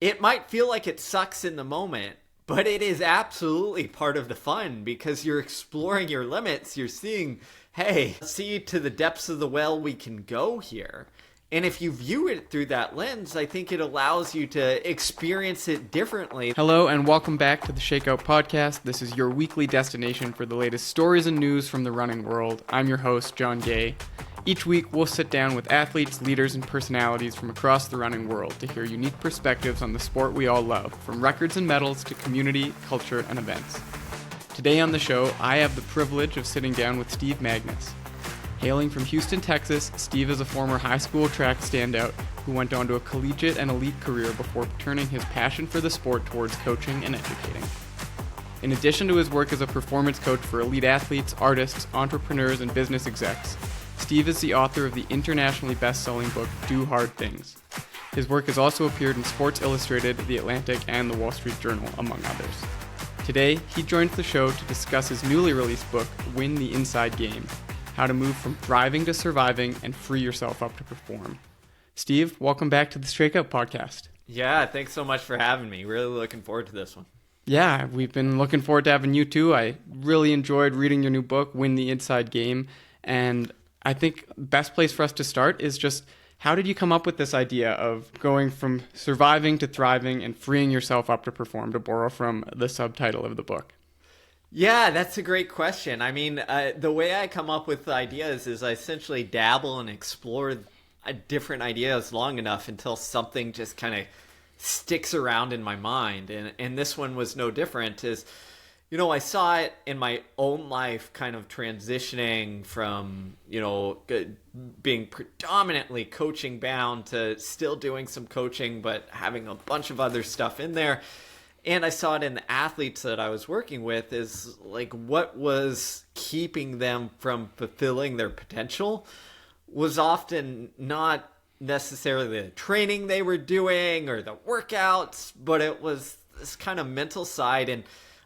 it might feel like it sucks in the moment, but it is absolutely part of the fun because you're exploring your limits. You're seeing, hey, see to the depths of the well we can go here. And if you view it through that lens, I think it allows you to experience it differently. Hello and welcome back to the Shakeout Podcast. This is your weekly destination for the latest stories and news from the running world. I'm your host, John Gay. Each week, we'll sit down with athletes, leaders, and personalities from across the running world to hear unique perspectives on the sport we all love, from records and medals to community, culture, and events. Today on the show, I have the privilege of sitting down with Steve Magness. Hailing from Houston, Texas, Steve is a former high school track standout who went on to a collegiate and elite career before turning his passion for the sport towards coaching and educating. In addition to his work as a performance coach for elite athletes, artists, entrepreneurs, and business execs, Steve is the author of the internationally best-selling book, Do Hard Things. His work has also appeared in Sports Illustrated, The Atlantic, and The Wall Street Journal, among others. Today, he joins the show to discuss his newly released book, Win the Inside Game: How to Move from Thriving to Surviving and Free Yourself Up to Perform. Steve, welcome back to the Shakeout Podcast. Yeah, thanks so much for having me. Really looking forward to this one. Yeah, we've been looking forward to having you too. I really enjoyed reading your new book, Win the Inside Game, and I think best place for us to start is just, how did you come up with this idea of going from surviving to thriving and freeing yourself up to perform, to borrow from the subtitle of the book? Yeah, that's a great question. I mean, the way I come up with ideas is I essentially dabble and explore different ideas long enough until something just kind of sticks around in my mind. And this one was no different. I saw it in my own life kind of transitioning from, being predominantly coaching bound to still doing some coaching, but having a bunch of other stuff in there. And I saw it in the athletes that I was working with, is like what was keeping them from fulfilling their potential was often not necessarily the training they were doing or the workouts, but it was this kind of mental side. And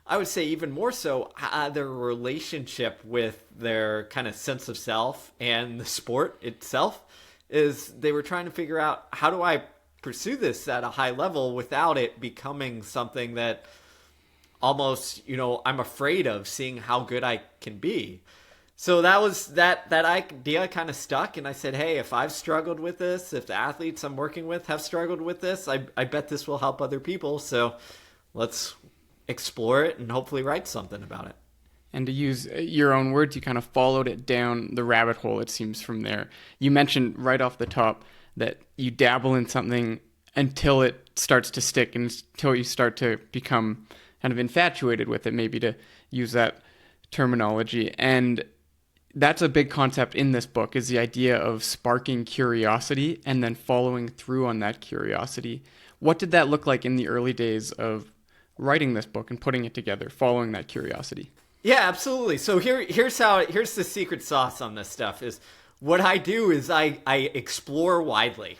I would say even more so, their relationship with their kind of sense of self and the sport itself, is they were trying to figure out, how do I pursue this at a high level without it becoming something that almost, I'm afraid of seeing how good I can be. So that was that idea kind of stuck. And I said, hey, if I've struggled with this, if the athletes I'm working with have struggled with this, I bet this will help other people. So let's explore it and hopefully write something about it. And to use your own words, you kind of followed it down the rabbit hole, it seems, from there. You mentioned right off the top that you dabble in something until it starts to stick and until you start to become kind of infatuated with it, maybe, to use that terminology. And that's a big concept in this book, is the idea of sparking curiosity and then following through on that curiosity. What did that look like in the early days of writing this book and putting it together, following that curiosity? Yeah, absolutely. So here's the secret sauce on this stuff is, what I do is I explore widely,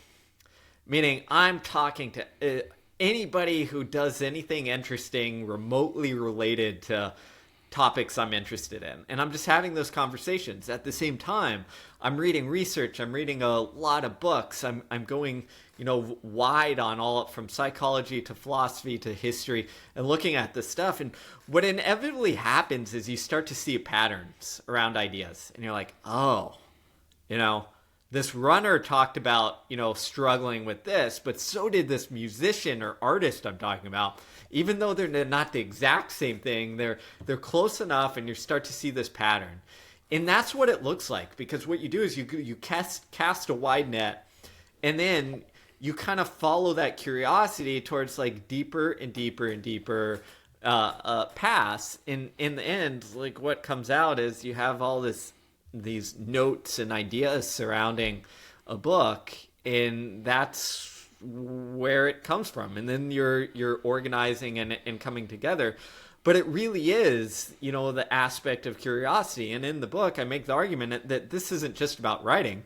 meaning I'm talking to anybody who does anything interesting remotely related to topics I'm interested in. And I'm just having those conversations. At the same time, I'm reading research. I'm reading a lot of books. I'm going, wide on all from psychology to philosophy to history and looking at this stuff. And what inevitably happens is you start to see patterns around ideas. And you're like, oh, this runner talked about, struggling with this, but so did this musician or artist I'm talking about. Even though they're not the exact same thing, they're close enough, and you start to see this pattern. And that's what it looks like, because what you do is you cast a wide net, and then you kind of follow that curiosity towards like deeper and deeper and deeper paths. In the end, like what comes out is you have all these notes and ideas surrounding a book, and that's where it comes from. And then you're organizing and coming together. But it really is, the aspect of curiosity. And in the book, I make the argument that this isn't just about writing.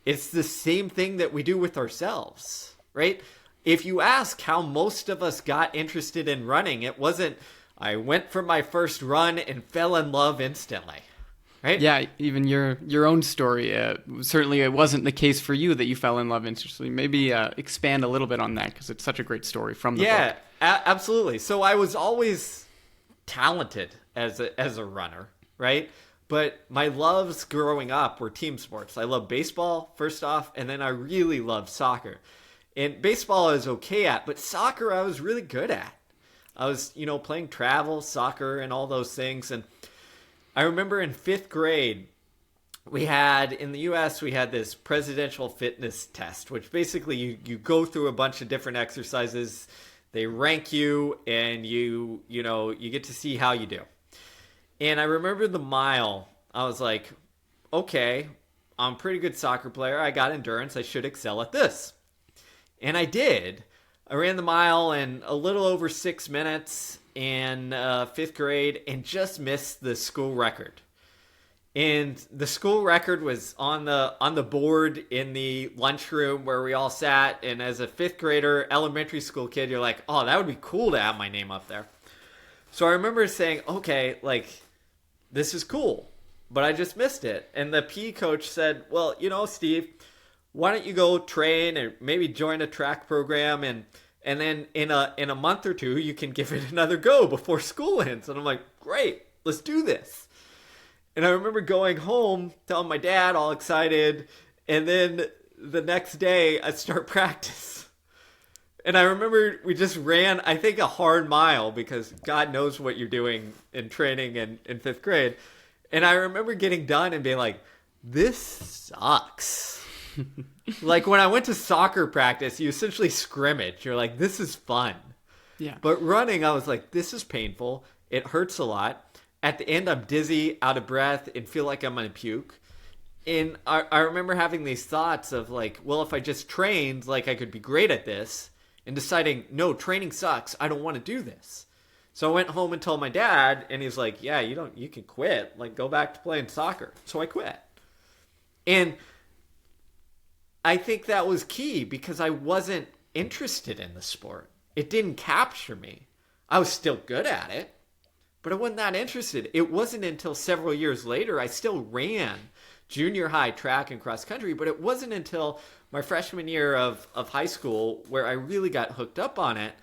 It's the same thing that we do with ourselves, right? If you ask how most of us got interested in running, it wasn't, I went for my first run and fell in love instantly. right? Yeah, even your own story. Certainly, it wasn't the case for you that you fell in love instantly. Maybe expand a little bit on that because it's such a great story from the book. Absolutely. So I was always talented as a runner, right? But my loves growing up were team sports. I love baseball, first off, and then I really loved soccer. And baseball I was okay at, but soccer I was really good at. I was, playing travel, soccer, and all those things. And I remember in 5th grade, in the U.S., we had this presidential fitness test, which basically you go through a bunch of different exercises. They rank you, and you get to see how you do. And I remember the mile. I was like, okay, I'm a pretty good soccer player. I got endurance. I should excel at this. And I did. I ran the mile in a little over 6 minutes in 5th grade and just missed the school record. And the school record was on the board in the lunchroom where we all sat. And as a 5th grader, elementary school kid, you're like, oh, that would be cool to have my name up there. So I remember saying, okay, this is cool, but I just missed it. And the PE coach said, well, Steve, why don't you go train and maybe join a track program and then in a month or two you can give it another go before school ends. And I'm like, great, let's do this. And I remember going home, telling my dad, all excited, and then the next day I start practice. And I remember we just ran, I think, a hard mile because God knows what you're doing in training in 5th grade. And I remember getting done and being like, this sucks. When I went to soccer practice, you essentially scrimmage. You're like, this is fun. Yeah. But running, I was like, this is painful. It hurts a lot. At the end, I'm dizzy, out of breath, and feel like I'm going to puke. And I remember having these thoughts of well, if I just trained, I could be great at this. And deciding, no, training sucks. I don't want to do this. So I went home and told my dad, and he's like, yeah, you can quit. Go back to playing soccer. So I quit. And I think that was key because I wasn't interested in the sport. It didn't capture me. I was still good at it, but I wasn't that interested. It wasn't until several years later, I still ran junior high track and cross country, but it wasn't until my freshman year of high school where I really got hooked up on it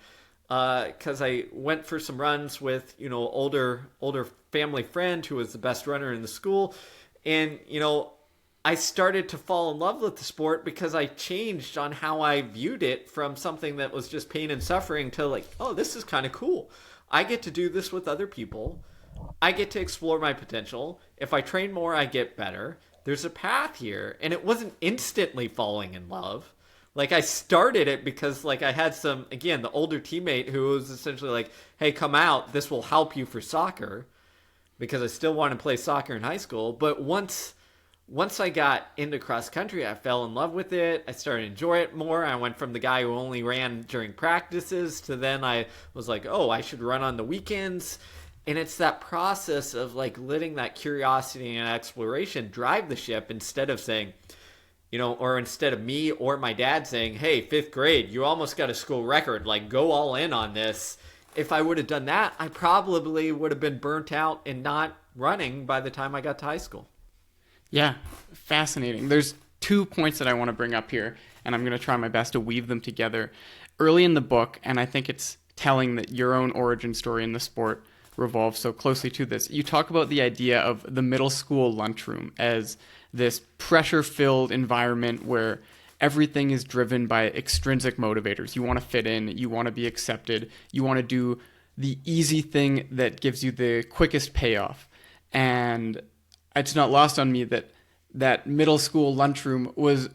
because I went for some runs with, older family friend who was the best runner in the school. And, I started to fall in love with the sport because I changed on how I viewed it from something that was just pain and suffering to oh, this is kind of cool. I get to do this with other people. I get to explore my potential. If I train more, I get better. There's a path here. And it wasn't instantly falling in love. I started it because I had the older teammate who was essentially hey, come out. This will help you for soccer because I still want to play soccer in high school. But once I got into cross country, I fell in love with it. I started to enjoy it more. I went from the guy who only ran during practices to then I was like, oh, I should run on the weekends. And it's that process of letting that curiosity and exploration drive the ship instead of saying, or instead of me or my dad saying, hey, 5th grade, you almost got a school record. Go all in on this. If I would have done that, I probably would have been burnt out and not running by the time I got to high school. Yeah, fascinating. There's 2 points that I want to bring up here, and I'm going to try my best to weave them together. Early in the book, and I think it's telling that your own origin story in the sport revolves so closely to this, you talk about the idea of the middle school lunchroom as this pressure-filled environment where everything is driven by extrinsic motivators. You want to fit in, you want to be accepted, you want to do the easy thing that gives you the quickest payoff. And it's not lost on me that middle school lunchroom was,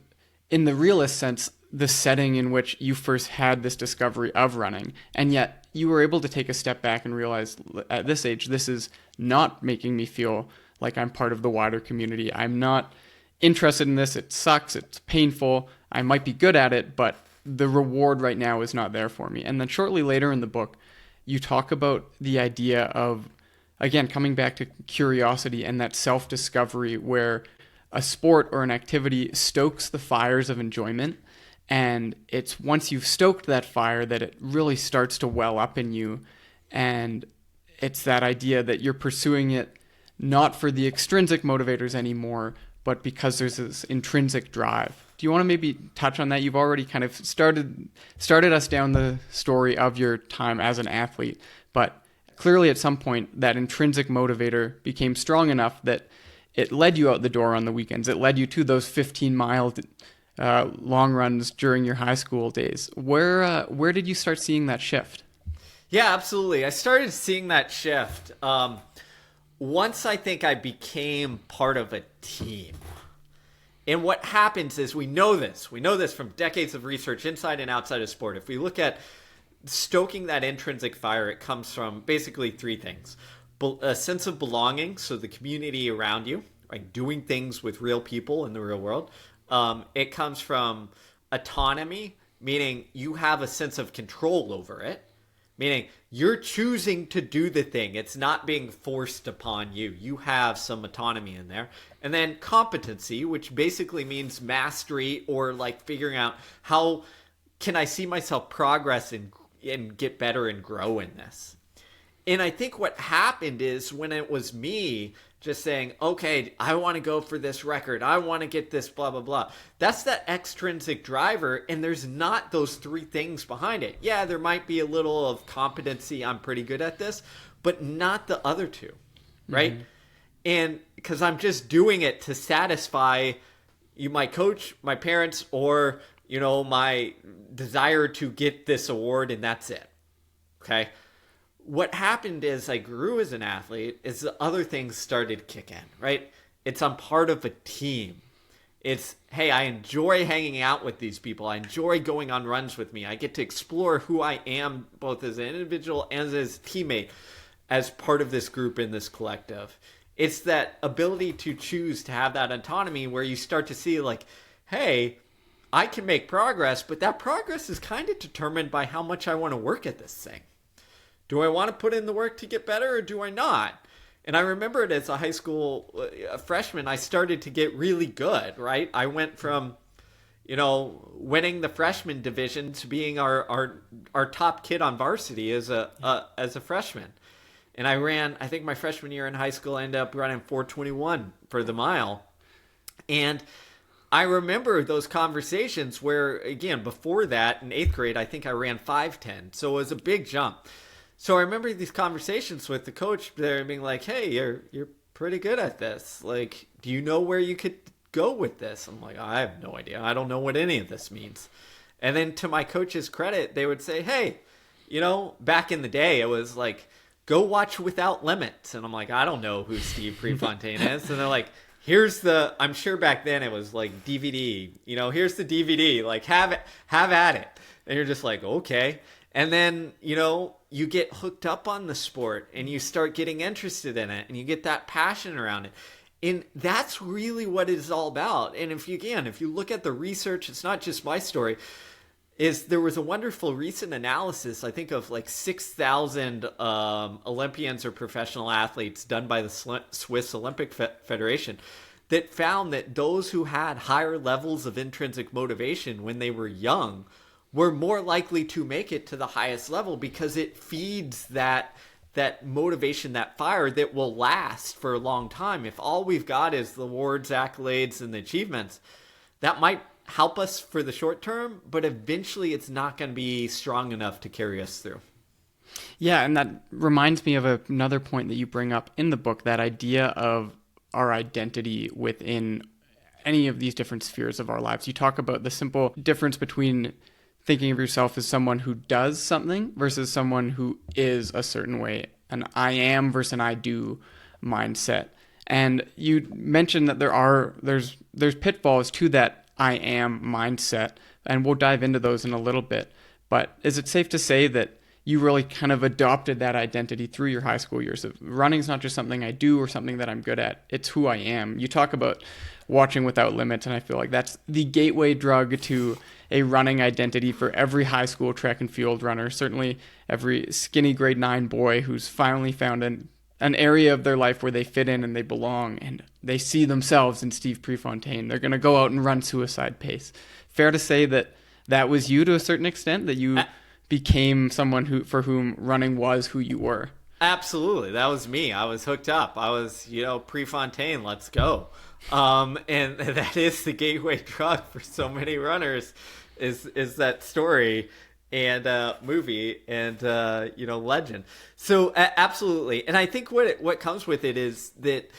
in the realist sense, the setting in which you first had this discovery of running. And yet you were able to take a step back and realize at this age, this is not making me feel like I'm part of the wider community. I'm not interested in this. It sucks. It's painful. I might be good at it, but the reward right now is not there for me. And then shortly later in the book, you talk about the idea of, again, coming back to curiosity and that self-discovery where a sport or an activity stokes the fires of enjoyment. And it's once you've stoked that fire that it really starts to well up in you. And it's that idea that you're pursuing it not for the extrinsic motivators anymore, but because there's this intrinsic drive. Do you want to maybe touch on that? You've already kind of started us down the story of your time as an athlete, but clearly at some point that intrinsic motivator became strong enough that it led you out the door on the weekends. It led you to those 15-mile long runs during your high school days. Where did you start seeing that shift? Yeah, absolutely. I started seeing that shift once I think I became part of a team. And what happens is we know this from decades of research inside and outside of sport. If we look at stoking that intrinsic fire, it comes from basically three things. A sense of belonging, so the community around you, like doing things with real people in the real world. It comes from autonomy, meaning you have a sense of control over it, meaning you're choosing to do the thing. It's not being forced upon you. You have some autonomy in there. And then competency, which basically means mastery, or like figuring out how can I see myself progress and get better and grow in this. And I think what happened is when it was me just saying, okay, I want to go for this record, I want to get this, blah, blah, blah. That's that extrinsic driver, and there's not those three things behind it. Yeah, there might be a little of competency, I'm pretty good at this, but not the other two, right? Mm-hmm. And because I'm just doing it to satisfy my coach, my parents, or, my desire to get this award, and that's it, okay? What happened is I grew as an athlete is the other things started to kick in, right? I'm part of a team. It's, hey, I enjoy hanging out with these people. I enjoy going on runs with me. I get to explore who I am both as an individual and as a teammate as part of this group in this collective. It's that ability to choose to have that autonomy where you start to see like, hey, I can make progress, but that progress is kind of determined by how much I want to work at this thing. Do I want to put in the work to get better or do I not? And I remember it as a high school freshman, I started to get really good, right? I went from, winning the freshman division to being our top kid on varsity as a freshman. And I ran, I think my freshman year in high school, I ended up running 4:21 for the mile. And I remember those conversations where, again, before that in 8th grade, I think I ran 5:10. So it was a big jump. So I remember these conversations with the coach there being like, hey, you're pretty good at this. Like, do you know where you could go with this? I'm like, I have no idea. I don't know what any of this means. And then to my coach's credit, they would say, hey, back in the day, it was like, go watch Without Limits. And I'm like, I don't know who Steve Prefontaine is. And they're like, I'm sure back then it was like DVD, here's the DVD, like have at it. And you're just like, okay. And then, you get hooked up on the sport and you start getting interested in it and you get that passion around it. And that's really what it's all about. And if you look at the research, it's not just my story, there was a wonderful recent analysis, I think of like 6,000 Olympians or professional athletes done by the Swiss Olympic Federation that found that those who had higher levels of intrinsic motivation when they were young were more likely to make it to the highest level because it feeds that motivation, that fire that will last for a long time. If all we've got is the awards, accolades, and the achievements, that might help us for the short term, but eventually it's not going to be strong enough to carry us through. Yeah, and that reminds me of another point that you bring up in the book, that idea of our identity within any of these different spheres of our lives. You talk about the simple difference between thinking of yourself as someone who does something versus someone who is a certain way, an I am versus an I do mindset. And you mentioned that there's pitfalls to that I am mindset, and we'll dive into those in a little bit. But is it safe to say that you really kind of adopted that identity through your high school years? Running's not just something I do or something that I'm good at, it's who I am. You talk about watching Without Limits, and I feel like that's the gateway drug to a running identity for every high school track and field runner, certainly every skinny grade 9 boy who's finally found an area of their life where they fit in and they belong and they see themselves in Steve Prefontaine. They're going to go out and run suicide pace. Fair to say that was you to a certain extent, that you became someone for whom running was who you were? Absolutely. That was me. I was hooked up. I was, Prefontaine, let's go. And that is the gateway drug for so many runners is that story and movie and legend. So absolutely. And I think what comes with it is that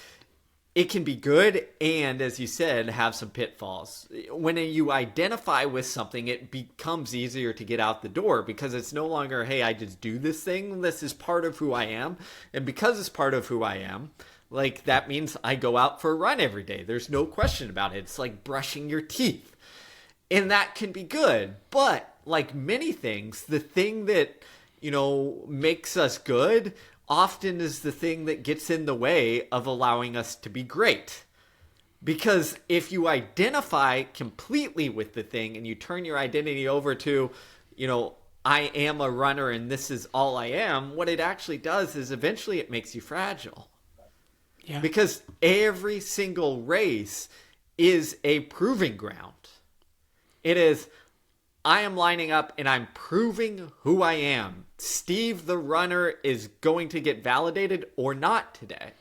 it can be good and, as you said, have some pitfalls. When you identify with something, it becomes easier to get out the door because it's no longer, hey, I just do this thing. This is part of who I am. And because it's part of who I am, like that means I go out for a run every day. There's no question about it. It's like brushing your teeth. And that can be good. But like many things, the thing that, makes us good often is the thing that gets in the way of allowing us to be great. Because if you identify completely with the thing and you turn your identity over to, I am a runner and this is all I am, what it actually does is eventually it makes you fragile. Yeah. Because every single race is a proving ground. It is, I am lining up and I'm proving who I am. Steve the runner is going to get validated or not today.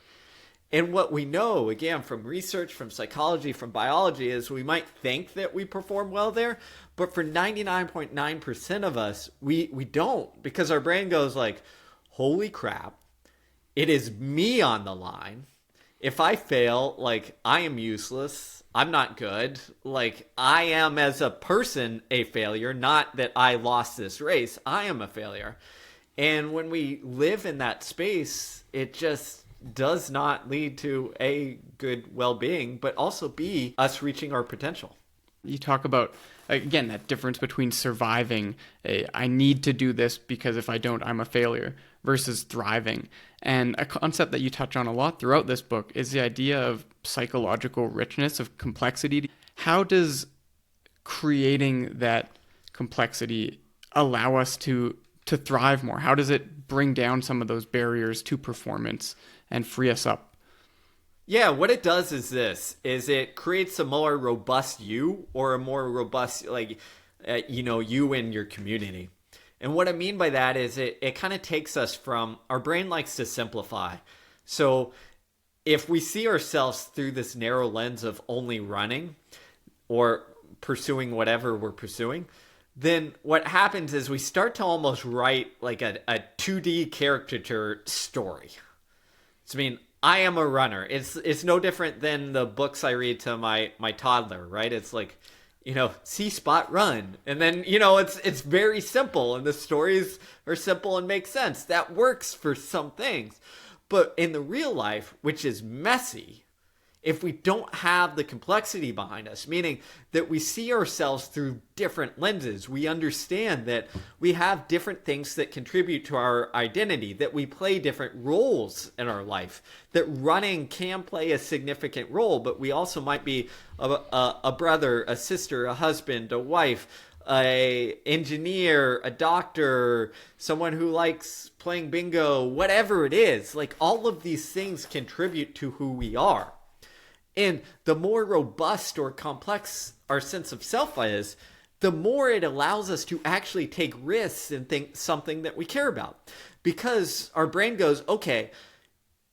And what we know, again, from research, from psychology, from biology, is we might think that we perform well there, but for 99.9% of us, we don't, because our brain goes like, holy crap, it is me on the line. If I fail, like, I am useless. I'm not good. Like, I am as a person a failure, not that I lost this race. I am a failure. And when we live in that space, it just does not lead to A, good well-being, but also B, us reaching our potential. You talk about, again, that difference between surviving, I need to do this because if I don't, I'm a failure, versus thriving. And a concept that you touch on a lot throughout this book is the idea of psychological richness, of complexity. How does creating that complexity allow us to thrive more? How does it bring down some of those barriers to performance and free us up? Yeah, what it does is it creates a more robust you, or a more robust, you and your community. And what I mean by that is it kind of takes us from, our brain likes to simplify. So if we see ourselves through this narrow lens of only running or pursuing whatever we're pursuing, then what happens is we start to almost write like a 2D caricature story. So, I mean, I am a runner. It's no different than the books I read to my toddler, right? It's like, see, spot, run. And then, it's very simple, and the stories are simple and make sense. That works for some things. But in the real life, which is messy, if we don't have the complexity behind us, meaning that we see ourselves through different lenses, we understand that we have different things that contribute to our identity, that we play different roles in our life, that running can play a significant role, but we also might be a brother, a sister, a husband, a wife, a engineer, a doctor, someone who likes playing bingo, whatever it is. Like, all of these things contribute to who we are. And the more robust or complex our sense of self is, the more it allows us to actually take risks and think something that we care about. Because our brain goes, okay,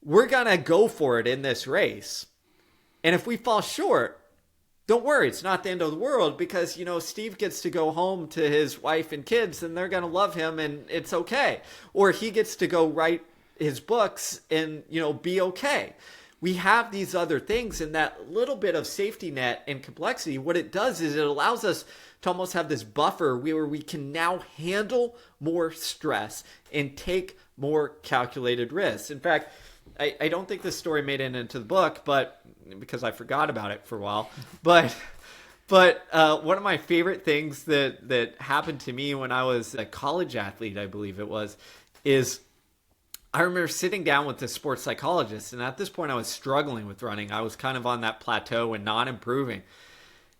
we're going to go for it in this race. And if we fall short, don't worry, it's not the end of the world, because, Steve gets to go home to his wife and kids and they're going to love him and it's okay. Or he gets to go write his books and, be okay. We have these other things, and that little bit of safety net and complexity, what it does is it allows us to almost have this buffer where we can now handle more stress and take more calculated risks. In fact, I don't think this story made it into the book, but because I forgot about it for a while. But one of my favorite things that happened to me when I was a college athlete, I believe it was, is I remember sitting down with the sports psychologist, and at this point I was struggling with running. I was kind of on that plateau and not improving.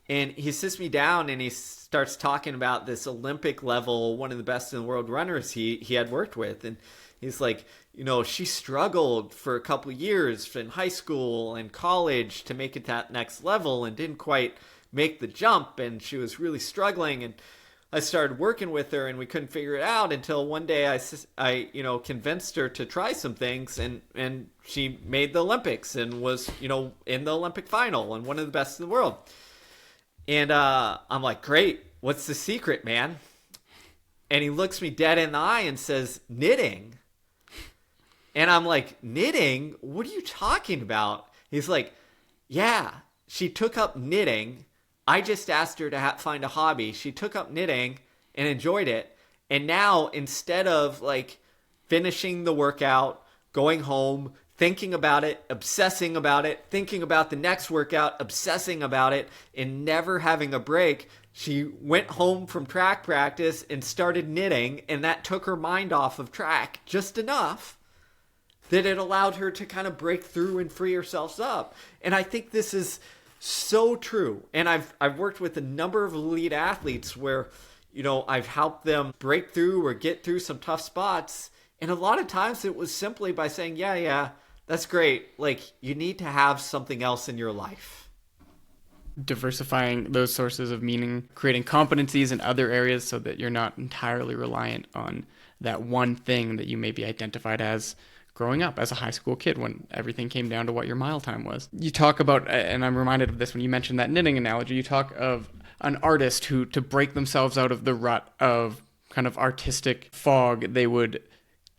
And he sits me down and he starts talking about this Olympic level, one of the best in the world runners he had worked with. And he's like, she struggled for a couple of years in high school and college to make it that next level and didn't quite make the jump. And she was really struggling. And I started working with her, and we couldn't figure it out until one day I convinced her to try some things, and she made the Olympics and was, in the Olympic final and one of the best in the world. And I'm like, great, what's the secret, man? And he looks me dead in the eye and says, knitting. And I'm like, knitting? What are you talking about? He's like, yeah, she took up knitting. I just asked her to find a hobby. She took up knitting and enjoyed it. And now, instead of like finishing the workout, going home, thinking about it, obsessing about it, thinking about the next workout, obsessing about it, and never having a break, she went home from track practice and started knitting, and that took her mind off of track just enough that it allowed her to kind of break through and free herself up. And I think this is so true. And I've worked with a number of elite athletes where, I've helped them break through or get through some tough spots. And a lot of times it was simply by saying, yeah, that's great. Like, you need to have something else in your life. Diversifying those sources of meaning, creating competencies in other areas so that you're not entirely reliant on that one thing that you maybe identified as growing up as a high school kid when everything came down to what your mile time was. You talk about, and I'm reminded of this when you mentioned that knitting analogy, you talk of an artist who, to break themselves out of the rut of kind of artistic fog, they would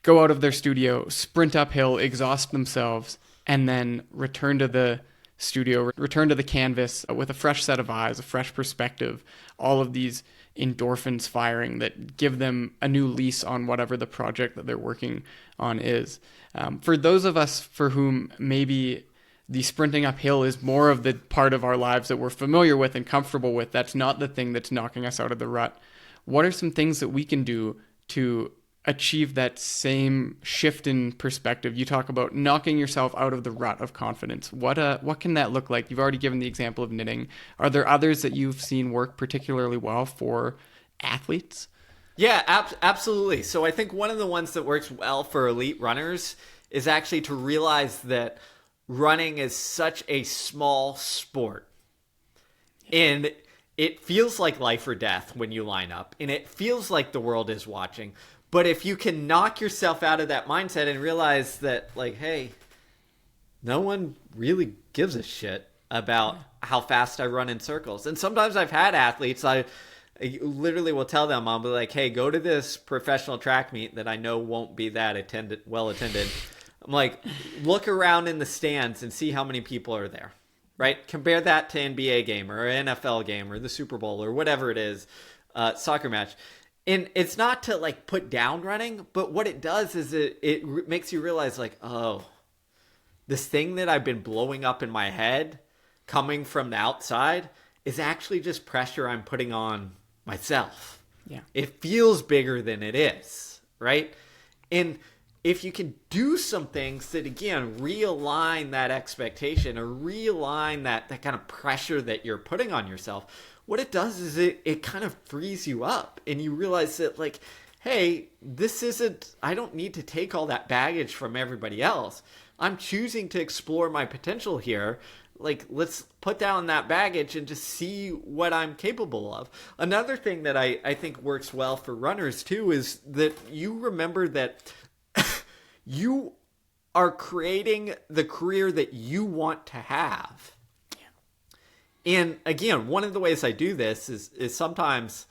go out of their studio, sprint uphill, exhaust themselves, and then return to the studio, return to the canvas with a fresh set of eyes, a fresh perspective, all of these endorphins firing that give them a new lease on whatever the project that they're working on is. For those of us for whom maybe the sprinting uphill is more of the part of our lives that we're familiar with and comfortable with, that's not the thing that's knocking us out of the rut. What are some things that we can do to achieve that same shift in perspective? You talk about knocking yourself out of the rut of confidence. What can that look like? You've already given the example of knitting. Are there others that you've seen work particularly well for athletes? Yeah, absolutely. So I think one of the ones that works well for elite runners is actually to realize that running is such a small sport. And it feels like life or death when you line up, and it feels like the world is watching. But if you can knock yourself out of that mindset and realize that, like, hey, no one really gives a shit about how fast I run in circles. And sometimes I've had athletes, I literally will tell them, I'll be like, hey, go to this professional track meet that I know won't be that well attended. I'm like, look around in the stands and see how many people are there, right? Compare that to NBA game or an NFL game or the Super Bowl or whatever it is, soccer match. And it's not to like put down running, but what it does is it makes you realize like, oh, this thing that I've been blowing up in my head coming from the outside is actually just pressure I'm putting on myself. Yeah. It feels bigger than it is, right? And if you can do some things that, again, realign that expectation or realign that kind of pressure that you're putting on yourself, what it does is it kind of frees you up, and you realize that, like, hey, I don't need to take all that baggage from everybody else. I'm choosing to explore my potential here. Like, let's put down that baggage and just see what I'm capable of. Another thing that I think works well for runners too is that you remember that you are creating the career that you want to have. And again, one of the ways I do this is sometimes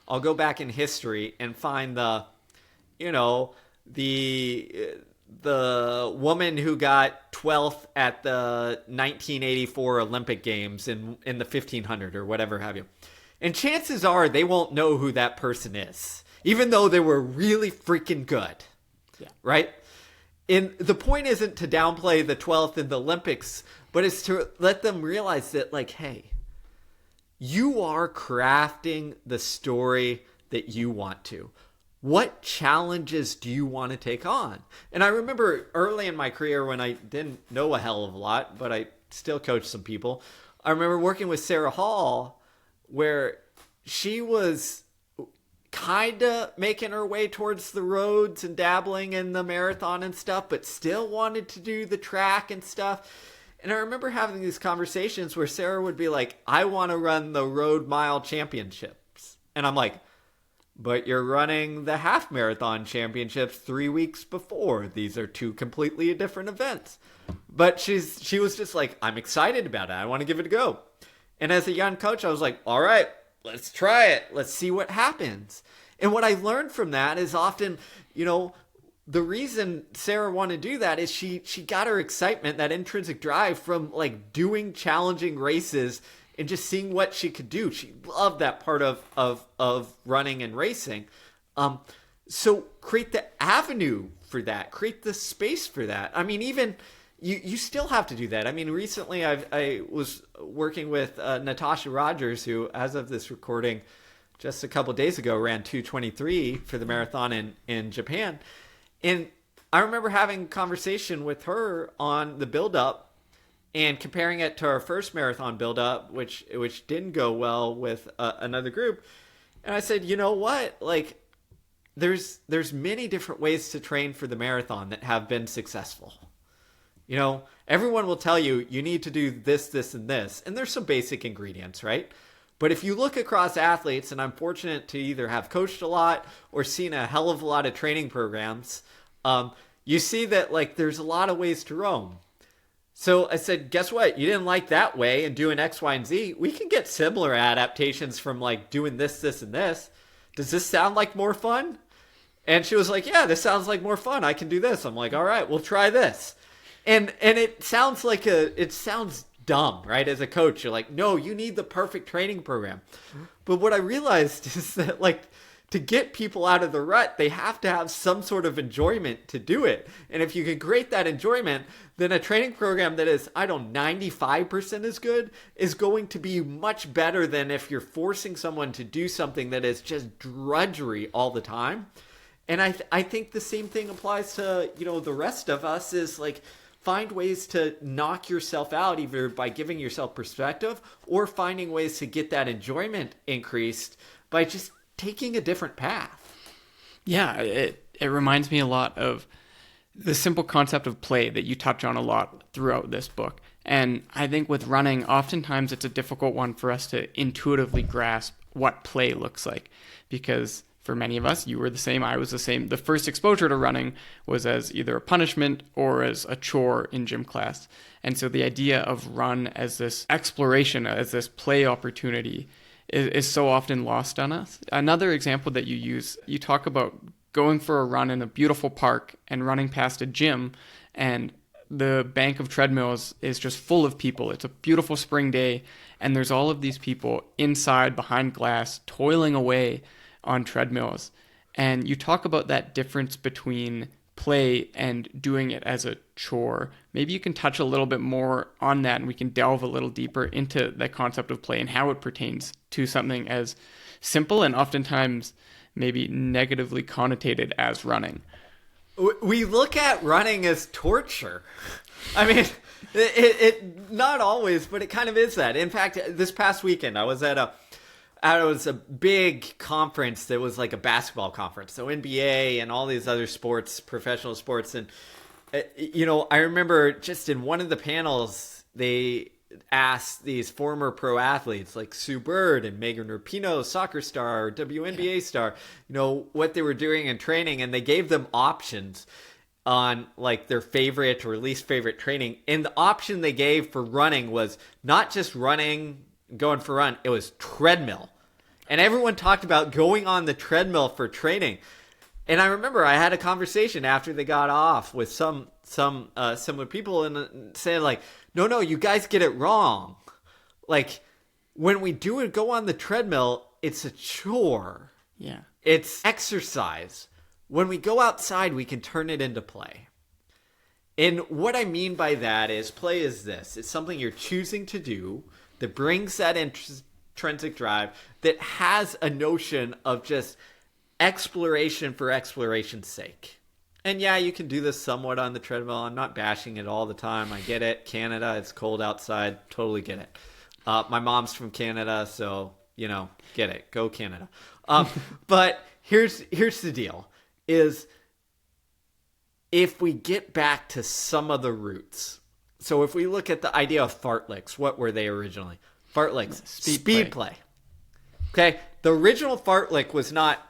I'll go back in history and find the woman who got 12th at the 1984 Olympic Games in the 1500 or whatever have you. And chances are they won't know who that person is, even though they were really freaking good. Yeah. Right? And the point isn't to downplay the 12th in the Olympics, but it's to let them realize that, like, hey, you are crafting the story that you want to. What challenges do you want to take on? And I remember early in my career when I didn't know a hell of a lot, but I still coached some people. I remember working with Sarah Hall, where she was kind of making her way towards the roads and dabbling in the marathon and stuff, but still wanted to do the track and stuff. And I remember having these conversations where Sarah would be like, I want to run the road mile championships. And I'm like, but you're running the half marathon championships 3 weeks before. These are two completely different events. But she was just like, I'm excited about it. I want to give it a go. And as a young coach, I was like, all right, let's try it. Let's see what happens. And what I learned from that is often, the reason Sarah wanted to do that is she got her excitement, that intrinsic drive from like doing challenging races and just seeing what she could do. She loved that part of running and racing. So create the avenue for that, create the space for that. I mean, even you still have to do that. I mean, recently I was working with Natasha Rogers, who, as of this recording, just a couple days ago, ran 2:23 for the marathon in Japan. And I remember having a conversation with her on the build-up and comparing it to our first marathon build-up, which didn't go well with another group. And I said, you know what? Like, there's many different ways to train for the marathon that have been successful. Everyone will tell you, you need to do this, this, and this. And there's some basic ingredients, right? But if you look across athletes, and I'm fortunate to either have coached a lot or seen a hell of a lot of training programs, you see that like there's a lot of ways to roam. So I said, guess what? You didn't like that way and doing X, Y, and Z. We can get similar adaptations from like doing this, this, and this. Does this sound like more fun? And she was like, yeah, this sounds like more fun. I can do this. I'm like, all right, we'll try this. And it sounds like it sounds dumb, right? As a coach, you're like, no, you need the perfect training program. But what I realized is that like to get people out of the rut, they have to have some sort of enjoyment to do it. And if you can create that enjoyment, then a training program that is, 95% as good is going to be much better than if you're forcing someone to do something that is just drudgery all the time. And I think the same thing applies to, the rest of us is like, find ways to knock yourself out, either by giving yourself perspective or finding ways to get that enjoyment increased by just taking a different path. Yeah, it reminds me a lot of the simple concept of play that you touch on a lot throughout this book. And I think with running, oftentimes it's a difficult one for us to intuitively grasp what play looks like, because for many of us, you were the same, I was the same. The first exposure to running was as either a punishment or as a chore in gym class. And so the idea of run as this exploration, as this play opportunity is so often lost on us. Another example that you use, you talk about going for a run in a beautiful park and running past a gym, and the bank of treadmills is just full of people. It's a beautiful spring day, and there's all of these people inside behind glass toiling away on treadmills. And you talk about that difference between play and doing it as a chore. Maybe you can touch a little bit more on that, and we can delve a little deeper into that concept of play and how it pertains to something as simple and oftentimes maybe negatively connotated as running. We look at running as torture. I mean, it not always, but it kind of is that. In fact, this past weekend, I was at a big conference that was like a basketball conference. So NBA and all these other sports, professional sports. And, I remember just in one of the panels, they asked these former pro athletes like Sue Bird and Megan Rapinoe, soccer star, WNBA star, what they were doing in training. And they gave them options on like their favorite or least favorite training. And the option they gave for running was not just running, going for a run, it was treadmill. And everyone talked about going on the treadmill for training. And I remember I had a conversation after they got off with some similar people and saying like, no, you guys get it wrong. Like when we go on the treadmill, it's a chore. Yeah. It's exercise. When we go outside, we can turn it into play. And what I mean by that is play is this. It's something you're choosing to do that brings that intrinsic drive, that has a notion of just exploration for exploration's sake. And yeah, you can do this somewhat on the treadmill. I'm not bashing it all the time. I get it. Canada, it's cold outside. Totally get it. My mom's from Canada, so, get it. Go Canada. But here's the deal, is if we get back to some of the roots. So if we look at the idea of fartleks, what were they originally? Fartleks, speed play. Okay, the original fartlek was not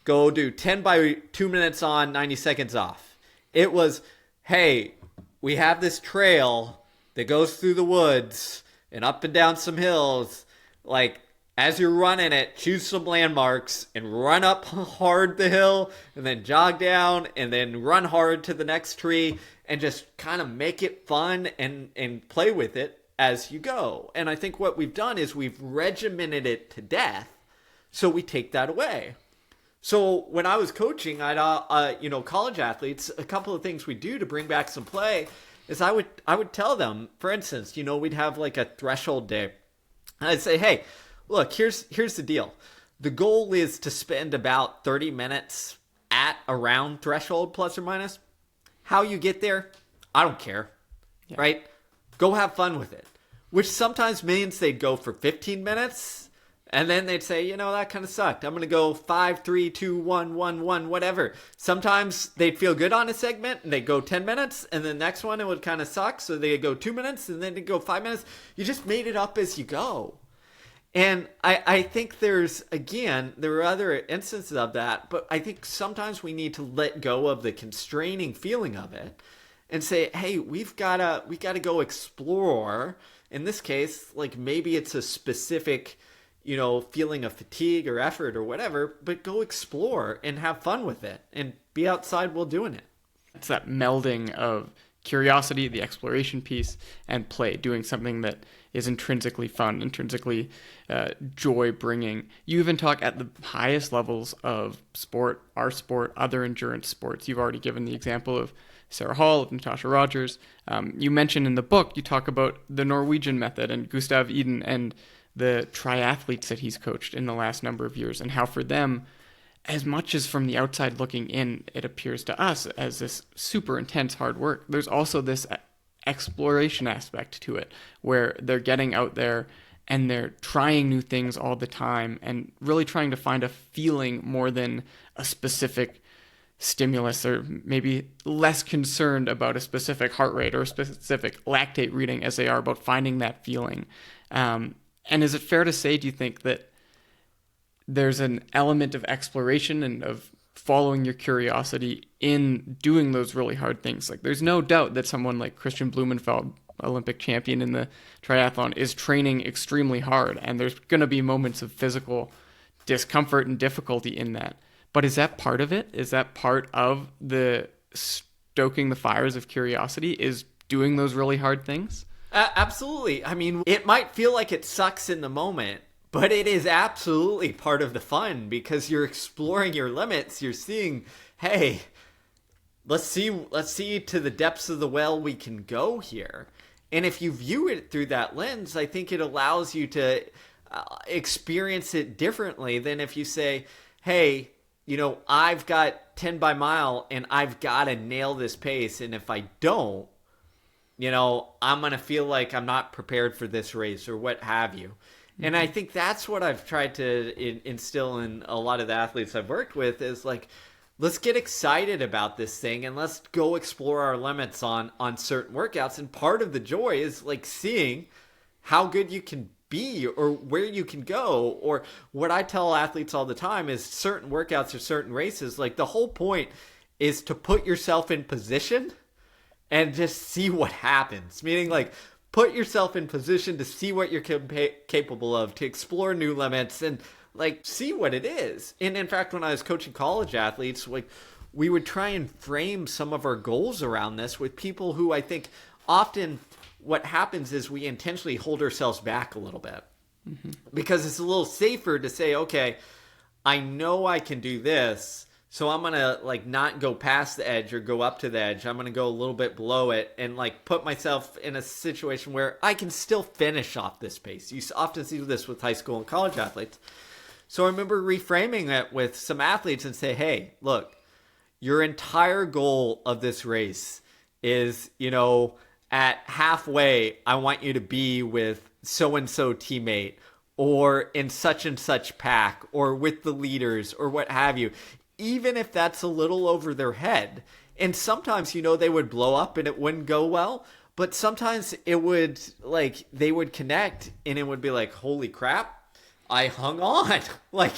go do 10 by 2 minutes on, 90 seconds off. It was, hey, we have this trail that goes through the woods and up and down some hills. Like, as you're running it, choose some landmarks and run up hard the hill and then jog down and then run hard to the next tree and just kind of make it fun and play with it as you go. And I think what we've done is we've regimented it to death, so we take that away. So when I was coaching, college athletes, a couple of things we do to bring back some play is I would tell them, for instance, we'd have like a threshold day. And I'd say, hey, look, here's the deal. The goal is to spend about 30 minutes at around threshold, plus or minus. How you get there, I don't care, right? Go have fun with it, which sometimes means they'd go for 15 minutes, and then they'd say, that kind of sucked. I'm going to go 5, 3, 2, 1, 1, 1, whatever. Sometimes they'd feel good on a segment, and they'd go 10 minutes, and the next one, it would kind of suck, so they'd go 2 minutes, and then they'd go 5 minutes. You just made it up as you go. And I think there are other instances of that, but I think sometimes we need to let go of the constraining feeling of it and say, hey, we gotta go explore. In this case, like maybe it's a specific, feeling of fatigue or effort or whatever, but go explore and have fun with it and be outside while doing it. It's that melding of curiosity, the exploration piece, and play, doing something that is intrinsically fun, intrinsically joy-bringing. You even talk at the highest levels of sport, our sport, other endurance sports. You've already given the example of Sarah Hall, of Natasha Rogers. You mentioned in the book, you talk about the Norwegian method and Gustav Iden and the triathletes that he's coached in the last number of years, and how for them, as much as from the outside looking in, it appears to us as this super intense hard work, there's also this exploration aspect to it, where they're getting out there and they're trying new things all the time and really trying to find a feeling more than a specific stimulus, or maybe less concerned about a specific heart rate or a specific lactate reading as they are about finding that feeling. And is it fair to say, do you think, that there's an element of exploration and of following your curiosity in doing those really hard things? Like, there's no doubt that someone like Christian Blumenfeld, Olympic champion in the triathlon, is training extremely hard, and there's going to be moments of physical discomfort and difficulty in that. But is that part of it? Is that part of the stoking the fires of curiosity, is doing those really hard things? Absolutely. I mean, it might feel like it sucks in the moment, but it is absolutely part of the fun, because you're exploring your limits. You're seeing, hey, let's see to the depths of the well we can go here. And if you view it through that lens, I think it allows you to experience it differently than if you say, hey, I've got 10 by mile and I've got to nail this pace. And if I don't, I'm going to feel like I'm not prepared for this race or what have you. And I think that's what I've tried to instill in a lot of the athletes I've worked with, is like, let's get excited about this thing and let's go explore our limits on certain workouts. And part of the joy is like seeing how good you can be or where you can go. Or what I tell athletes all the time is certain workouts or certain races, like the whole point is to put yourself in position and just see what happens. Meaning, like, put yourself in position to see what you're capable of, to explore new limits and like see what it is. And in fact, when I was coaching college athletes, like, we would try and frame some of our goals around this with people who, I think often what happens is we intentionally hold ourselves back a little bit, because it's a little safer to say, okay, I know I can do this, so I'm going to like not go past the edge or go up to the edge. I'm going to go a little bit below it and like put myself in a situation where I can still finish off this pace. You often see this with high school and college athletes. So I remember reframing it with some athletes and say, hey, look, your entire goal of this race is, at halfway, I want you to be with so-and-so teammate or in such and such pack or with the leaders or what have you. Even if that's a little over their head. And sometimes, they would blow up and it wouldn't go well. But sometimes it would, like, they would connect and it would be like, holy crap, I hung on. Like,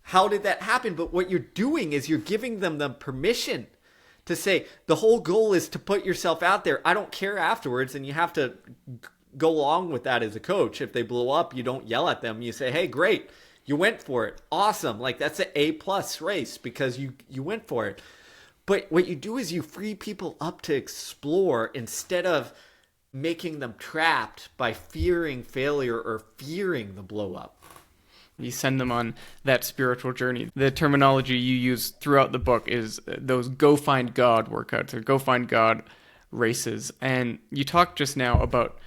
how did that happen? But what you're doing is you're giving them the permission to say, the whole goal is to put yourself out there. I don't care afterwards. And you have to go along with that as a coach. If they blow up, you don't yell at them. You say, hey, great. You went for it. Awesome. Like, that's an A+ race because you went for it. But what you do is you free people up to explore instead of making them trapped by fearing failure or fearing the blow up. You send them on that spiritual journey. The terminology you use throughout the book is those go find God workouts or go find God races. And you talked just now about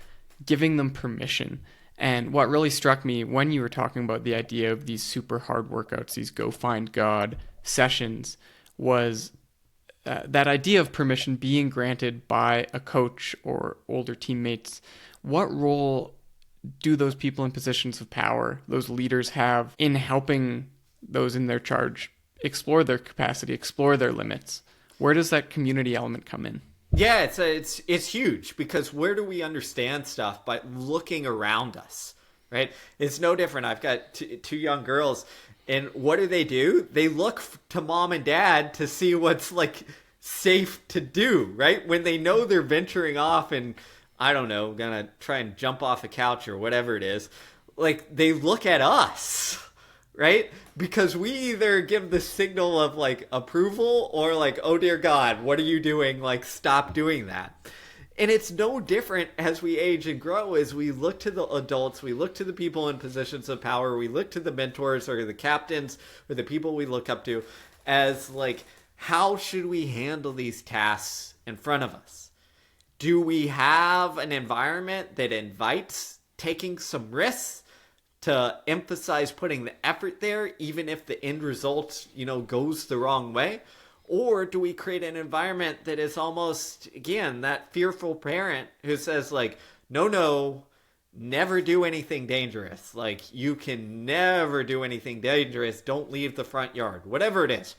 giving them permission. And what really struck me when you were talking about the idea of these super hard workouts, these go find God sessions, was that idea of permission being granted by a coach or older teammates. What role do those people in positions of power, those leaders, have in helping those in their charge explore their capacity, explore their limits? Where does that community element come in? Yeah, it's huge, because where do we understand stuff? By looking around us, right? It's no different. I've got two young girls, and what do? They look to mom and dad to see what's like safe to do, right? When they know they're venturing off and, I don't know, gonna try and jump off a couch or whatever it is, like, they look at us, right? Because we either give the signal of like approval or like, oh dear God, what are you doing? Like, stop doing that. And it's no different as we age and grow, as we look to the adults, we look to the people in positions of power, we look to the mentors or the captains or the people we look up to as like, how should we handle these tasks in front of us? Do we have an environment that invites taking some risks to emphasize putting the effort there, even if the end result, goes the wrong way? Or do we create an environment that is almost, again, that fearful parent who says like, no, never do anything dangerous. Like, you can never do anything dangerous. Don't leave the front yard, whatever it is.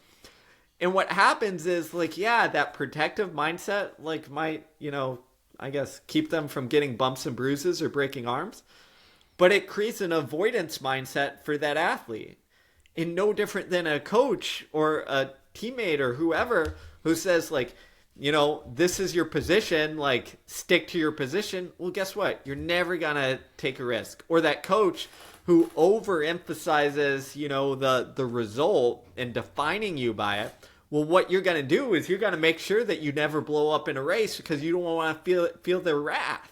And what happens is, like, yeah, that protective mindset, like, might, I guess, keep them from getting bumps and bruises or breaking arms. But it creates an avoidance mindset for that athlete. And no different than a coach or a teammate or whoever who says, like, this is your position, like, stick to your position. Well, guess what? You're never going to take a risk. Or that coach who overemphasizes, the result and defining you by it. Well, what you're going to do is you're going to make sure that you never blow up in a race because you don't want to feel their wrath.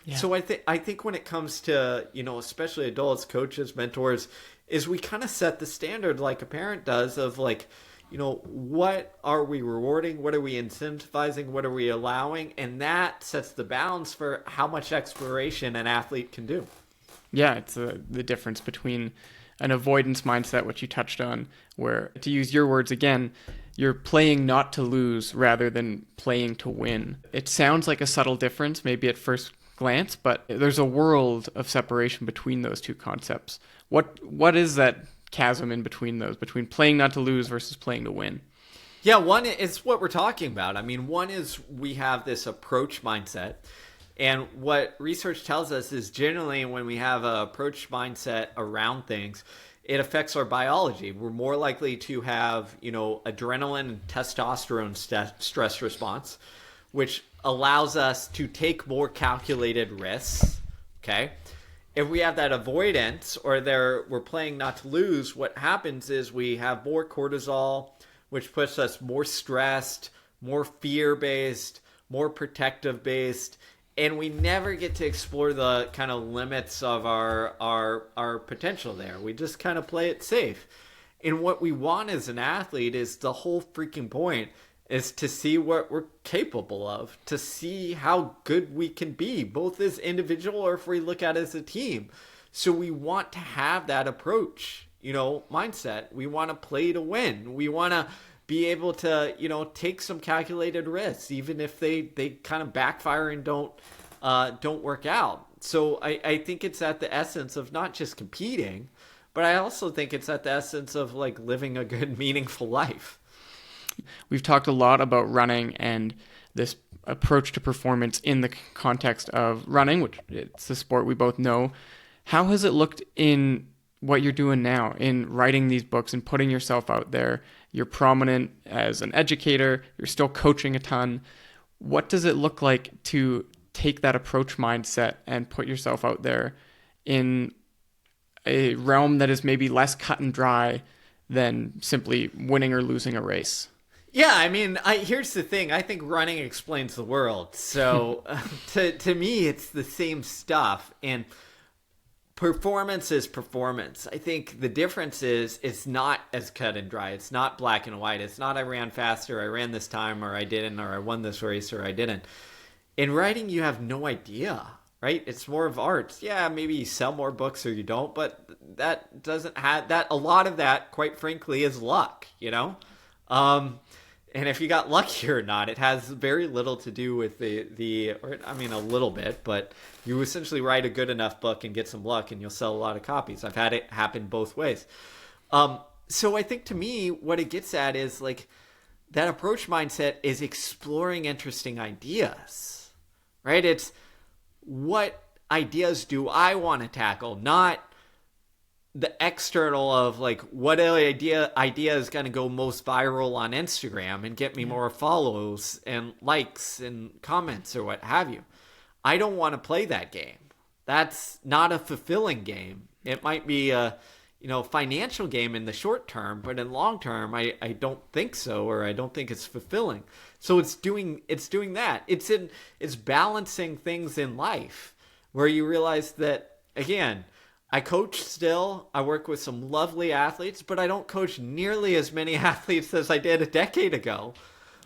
Yeah. So I think when it comes to, especially adults, coaches, mentors, is we kind of set the standard like a parent does of like, what are we rewarding? What are we incentivizing? What are we allowing? And that sets the bounds for how much exploration an athlete can do. Yeah, it's the difference between an avoidance mindset, which you touched on, where, to use your words again, you're playing not to lose rather than playing to win. It sounds like a subtle difference, maybe at first glance, but there's a world of separation between those two concepts. What is that chasm in between those, between playing not to lose versus playing to win? Yeah, one is what we're talking about. I mean, one is we have this approach mindset. And what research tells us is generally when we have an approach mindset around things, it affects our biology. We're more likely to have, adrenaline and testosterone stress response, which allows us to take more calculated risks, okay? If we have that avoidance or we're playing not to lose, what happens is we have more cortisol, which puts us more stressed, more fear-based, more protective-based, and we never get to explore the kind of limits of our potential there. We just kind of play it safe. And what we want as an athlete is the whole freaking point is to see what we're capable of, to see how good we can be, both as individual or if we look at it as a team. So we want to have that approach, mindset. We want to play to win. We want to be able to, take some calculated risks, even if they kind of backfire and don't work out. So I think it's at the essence of not just competing, but I also think it's at the essence of like living a good, meaningful life. We've talked a lot about running and this approach to performance in the context of running, which it's the sport we both know. How has it looked in what you're doing now in writing these books and putting yourself out there. You're prominent as an educator. You're still coaching a ton. What does it look like to take that approach mindset and put yourself out there in a realm that is maybe less cut and dry than simply winning or losing a race? Yeah, I mean, here's the thing. I think running explains the world. So to me, it's the same stuff. And performance is performance. I think the difference is it's not as cut and dry. It's not black and white. It's not I ran faster, I ran this time, or I didn't, or I won this race, or I didn't. In writing, you have no idea, right? It's more of art. Yeah, maybe you sell more books or you don't, but that doesn't have that. A lot of that, quite frankly, is luck, you know? And if you got lucky or not, it has very little to do with I mean, a little bit, but you essentially write a good enough book and get some luck and you'll sell a lot of copies. I've had it happen both ways. So I think to me, what it gets at is like that approach mindset is exploring interesting ideas, right? It's what ideas do I want to tackle, not the external of like what idea is going to go most viral on Instagram and get me more follows and likes and comments or what have you. I don't want to play that game. That's not a fulfilling game. It might be a financial game in the short term, but in long term, I don't think so, or I don't think it's fulfilling. So it's doing that. It's balancing things in life where you realize that, again, I coach still. I work with some lovely athletes, but I don't coach nearly as many athletes as I did a decade ago.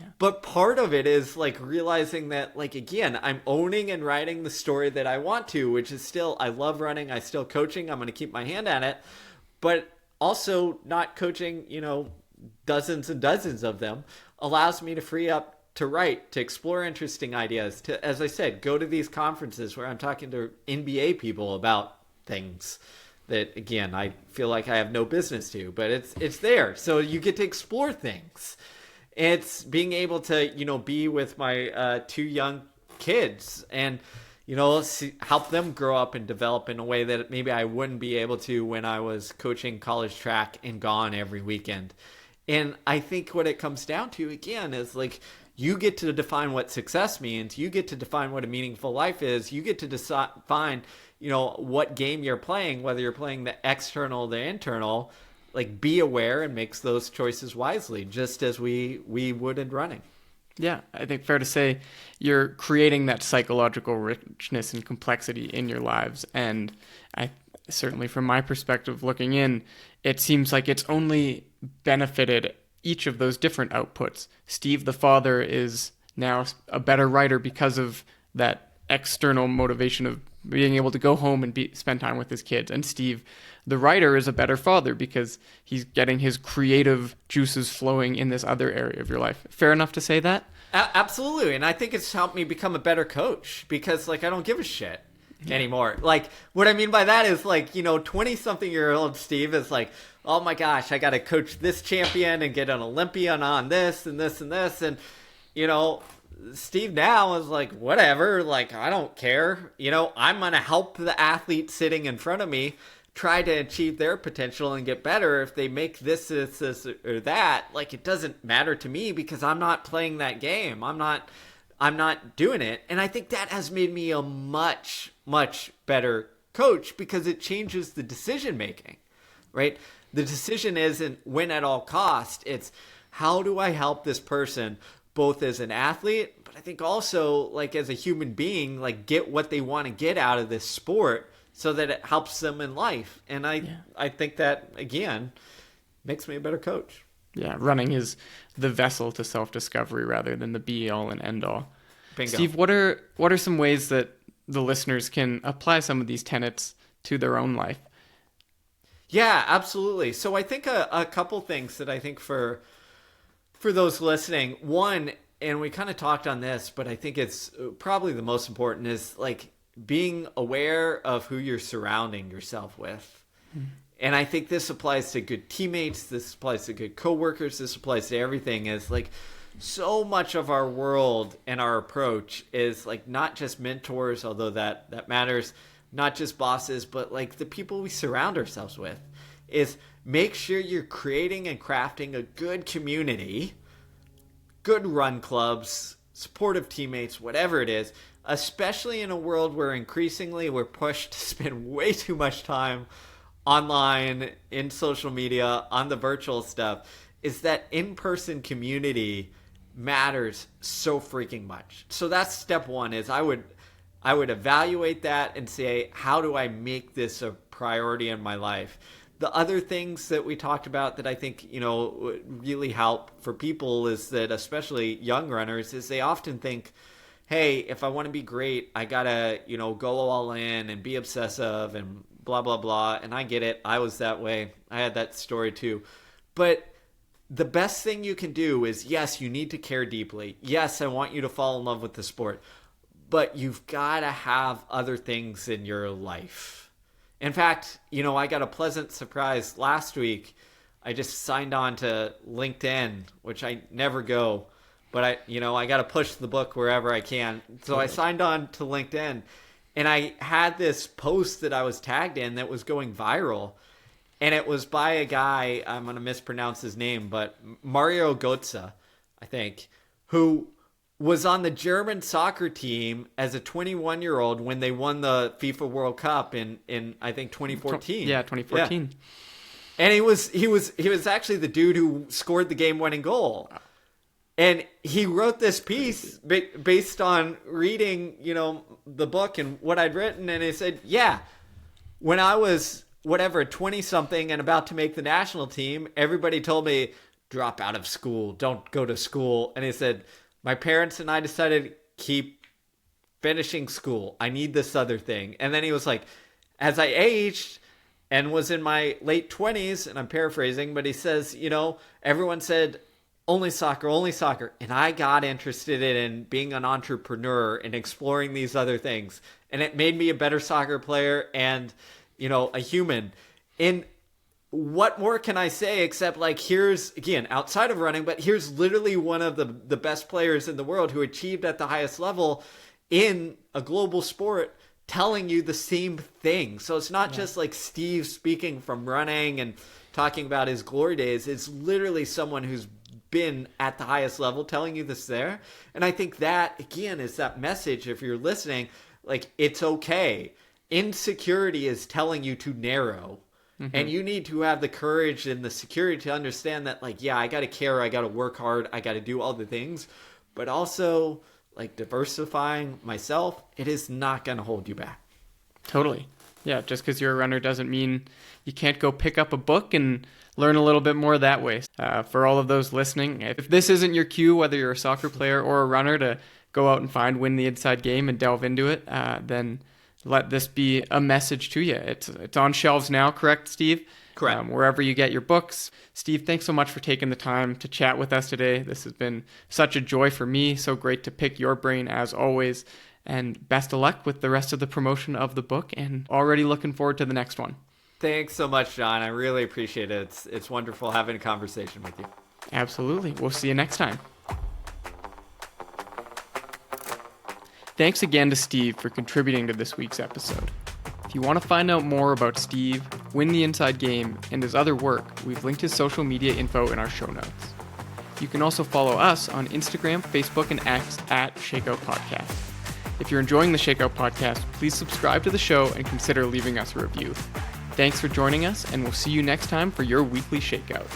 Yeah. But part of it is like realizing that, like, again, I'm owning and writing the story that I want to, which is still, I love running. I still coaching. I'm going to keep my hand at it, but also not coaching, dozens and dozens of them allows me to free up to write, to explore interesting ideas, to, as I said, go to these conferences where I'm talking to NBA people about things that, again, I feel like I have no business to, but it's there. So you get to explore things. It's being able to, be with my 2 young kids and, help them grow up and develop in a way that maybe I wouldn't be able to when I was coaching college track and gone every weekend. And I think what it comes down to, again, is like, you get to define what success means. You get to define what a meaningful life is. You get to define, what game you're playing, whether you're playing the external or the internal. Like, be aware and makes those choices wisely, just as we would in running. Yeah, I think fair to say you're creating that psychological richness and complexity in your lives. And I certainly, from my perspective looking in, it seems like it's only benefited each of those different outputs. Steve, the father, is now a better writer because of that external motivation of being able to go home and spend time with his kids. And Steve, the writer, is a better father because he's getting his creative juices flowing in this other area of your life. Fair enough to say that? Absolutely. And I think it's helped me become a better coach because, like, I don't give a shit anymore. Like, what I mean by that is, like, 20-something-year-old Steve is like, oh my gosh, I got to coach this champion and get an Olympian on this and this and this. And, Steve now is like, whatever, like, I don't care. I'm going to help the athlete sitting in front of me try to achieve their potential and get better. If they make this or that, like, it doesn't matter to me because I'm not playing that game. I'm not doing it. And I think that has made me a much, much better coach because it changes the decision making, right? The decision isn't win at all cost. It's how do I help this person both as an athlete, but I think also like as a human being, like get what they want to get out of this sport so that it helps them in life. And I think that, again, makes me a better coach. Yeah, running is the vessel to self-discovery rather than the be-all and end-all. Bingo. Steve, what are some ways that the listeners can apply some of these tenets to their own life? Yeah, absolutely. So I think a couple things that I think for those listening, one, and we kind of talked on this, but I think it's probably the most important, is like being aware of who you're surrounding yourself with. Mm-hmm. And I think this applies to good teammates. This applies to good coworkers. This applies to everything. Is like so much of our world and our approach is like not just mentors, although that matters, not just bosses, but like the people we surround ourselves with, is make sure you're creating and crafting a good community, good run clubs, supportive teammates, whatever it is, especially in a world where increasingly we're pushed to spend way too much time online, in social media, on the virtual stuff, is that in-person community matters so freaking much. So that's step one, is I would evaluate that and say, how do I make this a priority in my life? The other things that we talked about that I think, really help for people is that, especially young runners, is they often think, hey, if I want to be great, I gotta, go all in and be obsessive and blah, blah, blah. And I get it. I was that way. I had that story too. But the best thing you can do is, yes, you need to care deeply. Yes, I want you to fall in love with the sport. But you've got to have other things in your life. In fact, I got a pleasant surprise last week. I just signed on to LinkedIn, which I never go. But I got to push the book wherever I can. So I signed on to LinkedIn. And I had this post that I was tagged in that was going viral. And it was by a guy, I'm going to mispronounce his name, but Mario Götze, I think, who was on the German soccer team as a 21-year-old when they won the FIFA World Cup in I think 2014. Yeah, 2014. Yeah. And he was actually the dude who scored the game-winning goal. And he wrote this piece based on reading, the book and what I'd written. And he said, yeah, when I was, 20-something and about to make the national team, everybody told me, drop out of school, don't go to school. And he said, my parents and I decided, keep finishing school. I need this other thing. And then he was like, as I aged and was in my late 20s, and I'm paraphrasing, but he says, everyone said, only soccer. And I got interested in being an entrepreneur and exploring these other things. And it made me a better soccer player and, a human. And what more can I say except, like, here's, again, outside of running, but here's literally one of the best players in the world who achieved at the highest level in a global sport telling you the same thing. So it's not just like Steve speaking from running and talking about his glory days. It's literally someone who's been at the highest level telling you this there. And I think that, again, is that message. If you're listening, like, it's okay. Insecurity is telling you to narrow. Mm-hmm. And you need to have the courage and the security to understand that, like, yeah, I got to care. I got to work hard. I got to do all the things. But also, like, diversifying myself, it is not going to hold you back. Totally. Yeah, just because you're a runner doesn't mean you can't go pick up a book and learn a little bit more that way. For all of those listening, if this isn't your cue, whether you're a soccer player or a runner, to go out and win the inside game and delve into it, then let this be a message to you. It's on shelves now, correct, Steve? Correct. Wherever you get your books. Steve, thanks so much for taking the time to chat with us today. This has been such a joy for me. So great to pick your brain as always. And best of luck with the rest of the promotion of the book, and already looking forward to the next one. Thanks so much, John. I really appreciate it. It's wonderful having a conversation with you. Absolutely. We'll see you next time. Thanks again to Steve for contributing to this week's episode. If you want to find out more about Steve, Win the Inside Game, and his other work, we've linked his social media info in our show notes. You can also follow us on Instagram, Facebook, and X at Shakeout Podcast. If you're enjoying the Shakeout Podcast, please subscribe to the show and consider leaving us a review. Thanks for joining us, and we'll see you next time for your weekly Shakeout.